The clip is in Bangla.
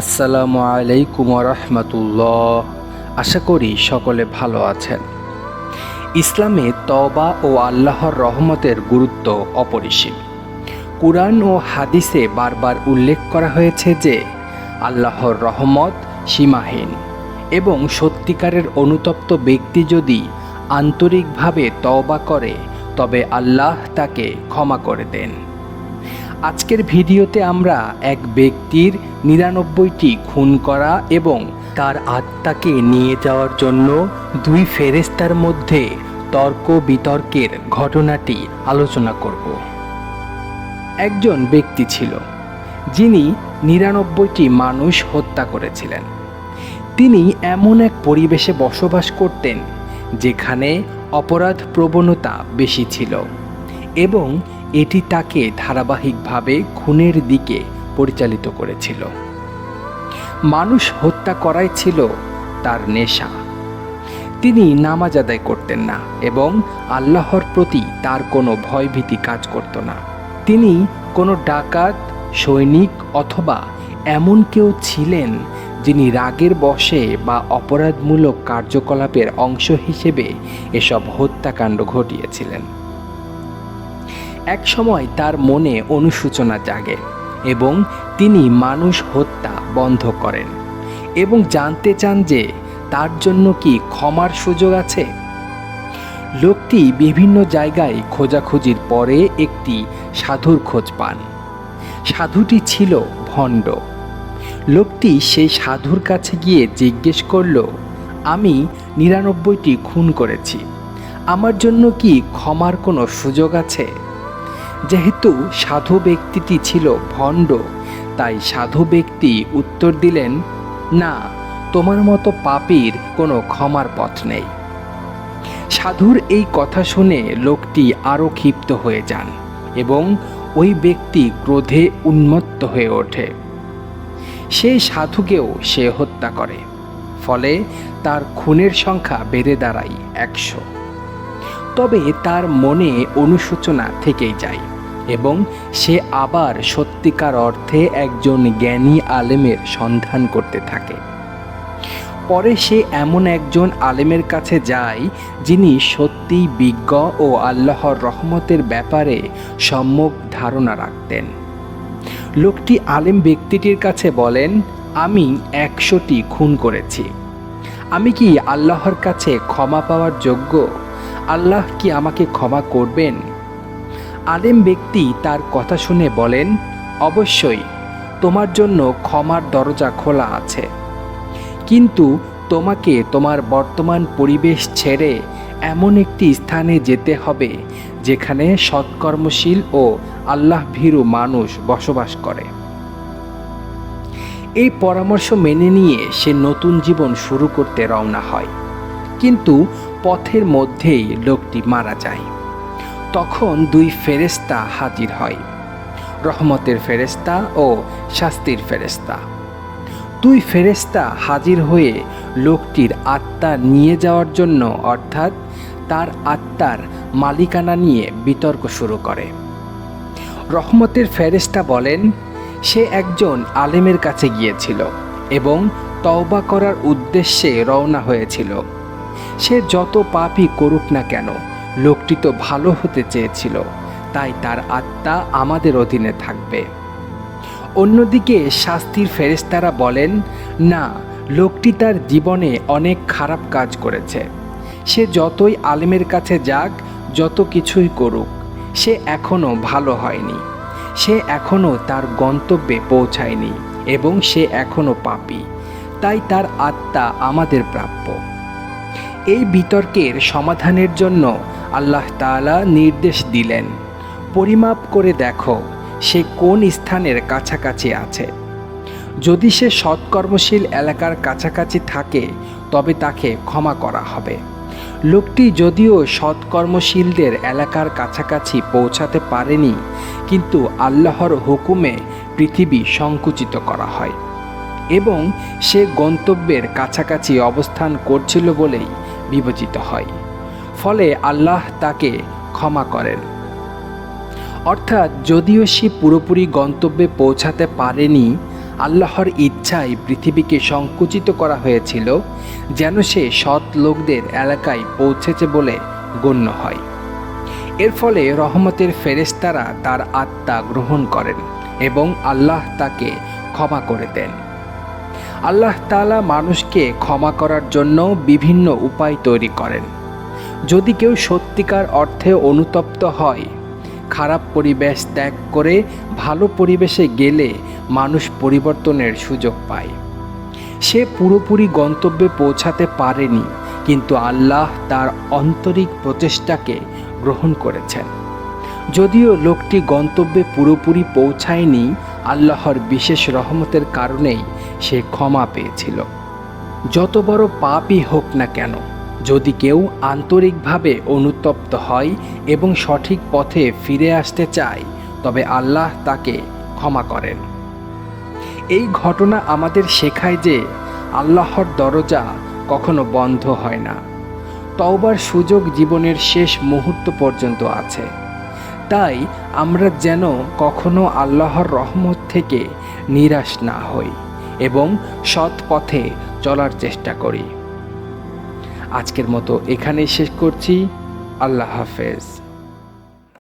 আসসালামু আলাইকুম রহমতুল্লাহ। আশা করি সকলে ভালো আছেন। ইসলামে তওবা ও আল্লাহর রহমতের গুরুত্ব অপরিসীম। কুরআন ও হাদিসে বারবার উল্লেখ করা হয়েছে যে আল্লাহর রহমত সীমাহীন এবং সত্যিকারের অনুতপ্ত ব্যক্তি যদি আন্তরিকভাবে তওবা করে তবে আল্লাহ তাকে ক্ষমা করে দেন। আজকের ভিডিওতে আমরা এক ব্যক্তির ৯৯টি খুন করা এবং তার আত্মাকে নিয়ে যাওয়ার জন্য দুই ফেরেশতার মধ্যে তর্ক বিতর্কের ঘটনাটি আলোচনা করব। একজন ব্যক্তি ছিল যিনি ৯৯টি মানুষ হত্যা করেছিলেন। তিনি এমন এক পরিবেশে বসবাস করতেন যেখানে অপরাধ প্রবণতা বেশি ছিল এবং এটি তাকে ধারাবাহিকভাবে খুনের দিকে পরিচালিত করেছিল। মানুষ হত্যা করাই ছিল তার নেশা। তিনি নামাজ আদায় করতেন না এবং আল্লাহর প্রতি তার কোনো ভয়ভীতি কাজ করত না। তিনি কোনো ডাকাত, সৈনিক অথবা এমন কেউ ছিলেন যিনি রাগের বশে বা অপরাধমূলক কার্যকলাপের অংশ হিসেবে এসব হত্যাকাণ্ড ঘটিয়েছিলেন। এক সময় তার মনে অনুশোচনা জাগে এবং তিনি মানুষ হত্যা বন্ধ করেন এবং জানতে চান যে তার জন্য কি ক্ষমার সুযোগ আছে। লোকটি বিভিন্ন জায়গায় খোঁজাখুঁজির পরে একটি সাধুর খোঁজ পান। সাধুটি ছিল ভণ্ড। লোকটি সেই সাধুর কাছে গিয়ে জিজ্ঞেস করল, আমি ৯৯টি খুন করেছি, আমার জন্য কি ক্ষমার কোনো সুযোগ আছে? যেহেতু সাধু ব্যক্তিটি ছিল ভণ্ড, তাই সাধু ব্যক্তি উত্তর দিলেন, না, তোমার মতো পাপীর কোনো ক্ষমার পথ নেই। সাধুর এই কথা শুনে লোকটি আরও ক্ষিপ্ত হয়ে যান এবং ওই ব্যক্তি ক্রোধে উন্মত্ত হয়ে ওঠে। সেই সাধুকেও সে হত্যা করে। ফলে তার খুনের সংখ্যা বেড়ে দাঁড়ায় ১০০। তবে তার মনে অনুশোচনা থেকেই যায় এবং সে আবার সত্যিকার অর্থে একজন জ্ঞানী আলেমের সন্ধান করতে থাকে। পরে সে এমন একজন আলেমের কাছে যায় যিনি সত্যিই বিজ্ঞ ও আল্লাহর রহমতের ব্যাপারে সম্যক ধারণা রাখতেন। লোকটি আলেম ব্যক্তিটির কাছে বলেন, আমি ১০০টি খুন করেছি, আমি কি আল্লাহর কাছে ক্ষমা পাওয়ার যোগ্য? আল্লাহ কি আমাকে ক্ষমা করবেন? আলেম ব্যক্তি তার কথা শুনে বলেন, অবশ্যই, তোমার জন্য ক্ষমার দরজা খোলা আছে, কিন্তু তোমাকে তোমার বর্তমান পরিবেশ ছেড়ে এমন একটি স্থানে যেতে হবে যেখানে সৎকর্মশীল ও আল্লাহ ভীরু মানুষ বসবাস করে। এই পরামর্শ মেনে নিয়ে সে নতুন জীবন শুরু করতে রওনা হয়, কিন্তু পথের মধ্যেই লোকটি মারা যায়। তখন দুই ফেরেশতা হাজির হয়, রহমতের ফেরেশতা ও শাস্তির ফেরেশতা। দুই ফেরেশতা হাজির হয়ে লোকটির আত্মা নিয়ে যাওয়ার জন্য, অর্থাৎ তার আত্মার মালিকানা নিয়ে বিতর্ক শুরু করে। রহমতের ফেরেশতা বলেন, সে একজন আলেমের কাছে গিয়েছিল এবং তওবা করার উদ্দেশ্যে রওনা হয়েছিল। সে যত পাপই করুক না কেন, লোকটি তো ভালো হতে চেয়েছিল, তাই তার আত্মা আমাদের অধীনে থাকবে। অন্যদিকে শাস্তির ফেরেশতারা বলেন, না, লোকটি তার জীবনে অনেক খারাপ কাজ করেছে। সে যতই আলেমের কাছে যাক, যত কিছুই করুক, সে এখনও ভালো হয়নি, সে এখনও তার গন্তব্যে পৌঁছায়নি এবং সে এখনও পাপী, তাই তার আত্মা আমাদের প্রাপ্য। এই বিতর্কের সমাধানের জন্য আল্লাহ তাআলা নির্দেশ দিলেন, পরিমাপ করে দেখো সে কোন স্থানের কাছাকাছি আছে। যদি সে সৎকর্মশীল এলাকার কাছাকাছি থাকে তবে তাকে ক্ষমা করা হবে। লোকটি যদিও সৎকর্মশীলদের এলাকার কাছাকাছি পৌঁছাতে পারেনি, কিন্তু আল্লাহর হুকুমে পৃথিবী সংকুচিত করা হয় এবং সে গন্তব্যের কাছাকাছি অবস্থান করছিল বলেই বিবেচিত হয়। ফলে আল্লাহ তাকে ক্ষমা করেন। অর্থাৎ যদিও সে পুরোপুরি গন্তব্যে পৌঁছাতে পারেনি, আল্লাহর ইচ্ছায় পৃথিবীকে সংকুচিত করা হয়েছিল যেন সে সৎ লোকদের এলাকায় পৌঁছেছে বলে গণ্য হয়। এর ফলে রহমতের ফেরেশতারা তার আত্মা গ্রহণ করেন এবং আল্লাহ তাকে ক্ষমা করে দেন। আল্লাহ তাআলা মানুষকে ক্ষমা করার জন্য বিভিন্ন উপায় তৈরি করেন। যদি কেউ সত্যিকার অর্থে অনুতপ্ত হয়, খারাপ পরিবেশ ত্যাগ করে ভালো পরিবেশে গেলে মানুষ পরিবর্তনের সুযোগ পায়। সে পুরোপুরি গন্তব্যে পৌঁছাতে পারেনি, কিন্তু আল্লাহ তার আন্তরিক প্রচেষ্টাকে গ্রহণ করেছেন। যদিও লোকটি গন্তব্যে পুরোপুরি পৌঁছায়নি, আল্লাহর বিশেষ রহমতের কারণেই সে ক্ষমা পেয়েছিল। যত বড় পাপই হোক না কেন, যদি কেউ আন্তরিকভাবে অনুতপ্ত হয় এবং সঠিক পথে ফিরে আসতে চায়, তবে আল্লাহ তাকে ক্ষমা করেন। এই ঘটনা আমাদের শেখায় যে আল্লাহর দরজা কখনো বন্ধ হয় না। তওবার সুযোগ জীবনের শেষ মুহূর্ত পর্যন্ত আছে। তাই আমরা যেন কখনো আল্লাহর রহমত থেকে নিরাশ না হই এবং সৎ পথে চলার চেষ্টা করি। আজকের মতো এখানেই শেষ করছি। আল্লাহ হাফেজ।